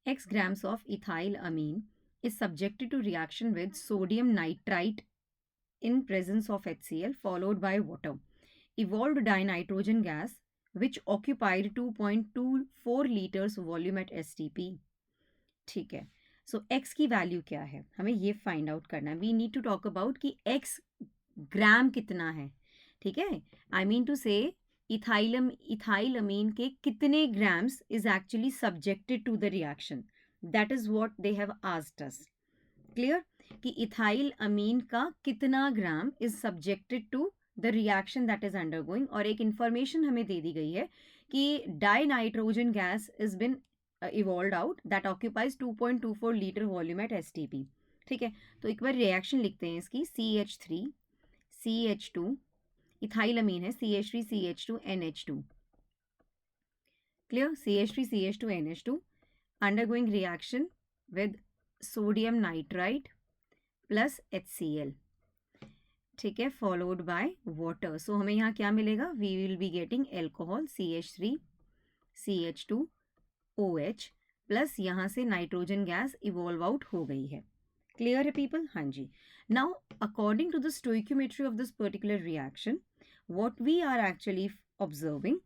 X grams of ethyl amine is subjected to reaction with sodium nitrite in presence of HCl followed by water. Evolved dinitrogen gas which occupied 2.24 liters volume at STP. ठीक है. सो x की value क्या है, हमें ये find out करना है. We need to talk about कि x ग्राम कितना है. ठीक है, I mean to say ethyl amine के कितने grams is actually subjected to the reaction. That is what they have asked us. Clear कि इथाइल अमीन का कितना gram is subjected to the reaction that is undergoing. और एक information हमें दे दी गई है कि dinitrogen gas is being evolved out that occupies 2.24 litre volume at STP. ठीक है, तो एक बार रिएक्शन लिखते हैं इसकी. CH3 CH2 इथाइल अमीन है, CH3 CH2 NH2. Clear, CH3 CH2 NH2 undergoing reaction with sodium nitrite plus HCl. ठीक है, followed by water. So हमें यहाँ क्या मिलेगा? We will be getting alcohol CH3 CH2 OH plus यहाँ से नाइट्रोजन गैस इवॉल्व आउट हो गई है. क्लियर है पीपल? हाँ जी. Now according to the stoichiometry of this particular reaction what we are actually observing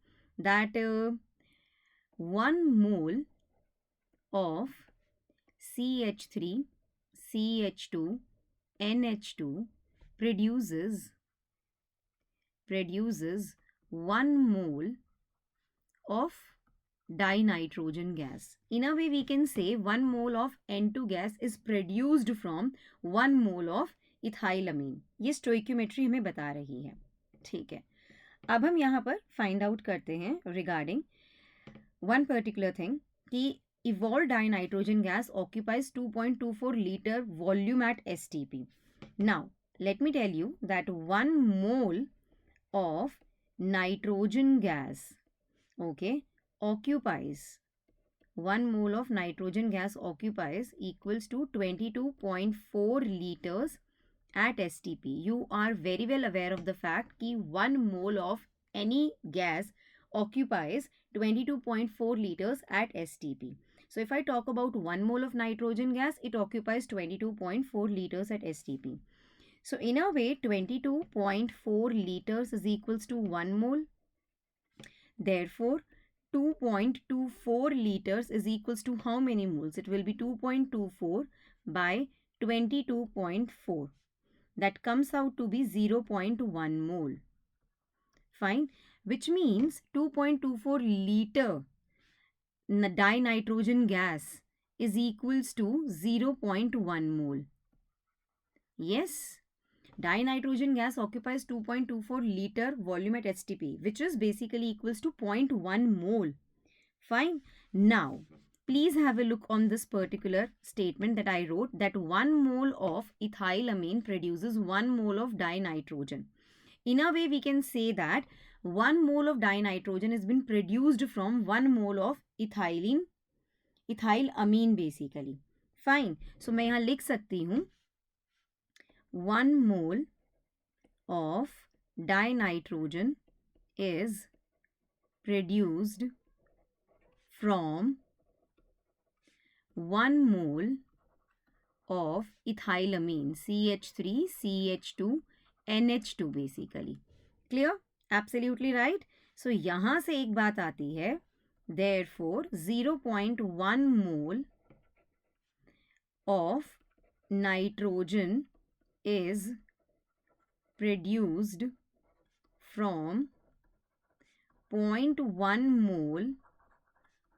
that 1 mole of CH3 CH2 NH2 produces 1 mole of dinitrogen gas. In a way we can say 1 mole of N2 gas is produced from 1 mole of ethylamine. ये stoichiometry हमें बता रही है. ठीक है, अब हम यहाँ पर फाइंड आउट करते हैं रिगार्डिंग वन पर्टिकुलर थिंग कि evolved dinitrogen gas occupies 2.24 liter volume at STP. Now let me tell you that 1 mole of nitrogen gas, okay, occupies 1 mole of nitrogen gas occupies equals to 22.4 liters at STP. You are very well aware of the fact कि 1 mole of any gas occupies 22.4 liters at STP. So if I talk about 1 mole of nitrogen gas, it occupies 22.4 liters at STP. So in a way 22.4 liters is equals to 1 mole. Therefore 2.24 liters is equals to how many moles? It will be 2.24 by 22.4. That comes out to be 0.1 mole. Fine. Which means 2.24 liter dinitrogen gas is equals to 0.1 mole. Yes. Dinitrogen gas occupies 2.24 liter volume at STP, which is basically equals to 0.1 mole. Fine. Now, please have a look on this particular statement that I wrote, that 1 mole of ethylamine produces 1 mole of dinitrogen. In a way, we can say that 1 mole of dinitrogen has been produced from 1 mole of ethylamine basically. Fine. So, मैं यहाँ लिख सकती हूँ 1 mole of dinitrogen is produced from 1 mole of ethylamine CH3 CH2 NH2 basically. Clear? Absolutely right. So यहाँ से एक बात आती है, therefore 0.1 mole of nitrogen is produced from 0.1 mole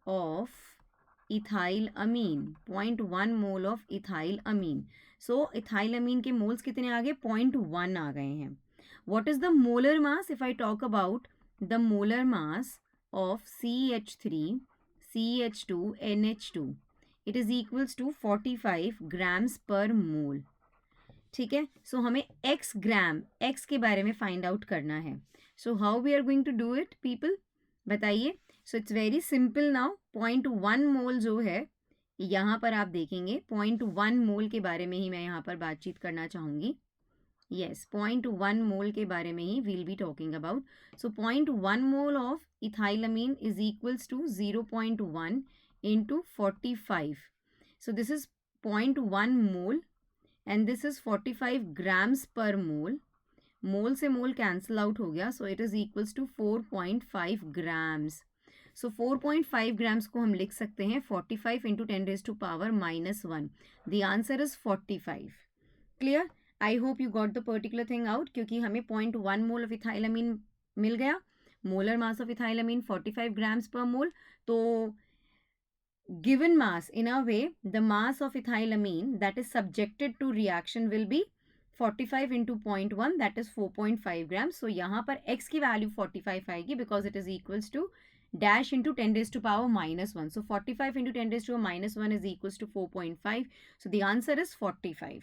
of ethylamine. 0.1 mole of ethylamine. So ethylamine के moles कितने आ गए? 0.1 आ गए हैं. What is the molar mass? If I talk about the molar mass of CH3 CH2 NH2, it is equals to 45 grams per mole. ठीक है, सो हमें x ग्राम x के बारे में फाइंड आउट करना है. So how we are going to do it people, बताइए. So it's very simple now. 0.1 mole जो है यहाँ पर आप देखेंगे, 0.1 मोल के बारे में ही मैं यहाँ पर बातचीत करना चाहूँगी. yes, 0.1 मोल के बारे में ही we'll be talking about. So 0.1 mole of ethylamine is equals to 0.1 into 45. So this is 0.1 mole and this is 45 grams per mole. मोल से मोल कैंसिल आउट हो गया, so it is equals to 4.5 grams. So 4.5 grams को हम लिख सकते हैं 45 into 10⁻⁻1. The answer is 45. Clear? I hope you got the particular thing out, क्योंकि हमें 0.1 मोल ऑफ इथाइलामीन मिल गया. Molar mass of ethylamine 45 grams पर मोल. तो given mass, in a way the mass of ethylamine that is subjected to reaction will be 45 into 0.1, that is 4.5 grams. So यहाँ पर x की value 45 आएगी because it is equals to dash into 10⁻⁻1. So 45 into 10⁻⁻1 is equals to 4.5. So the answer is 45.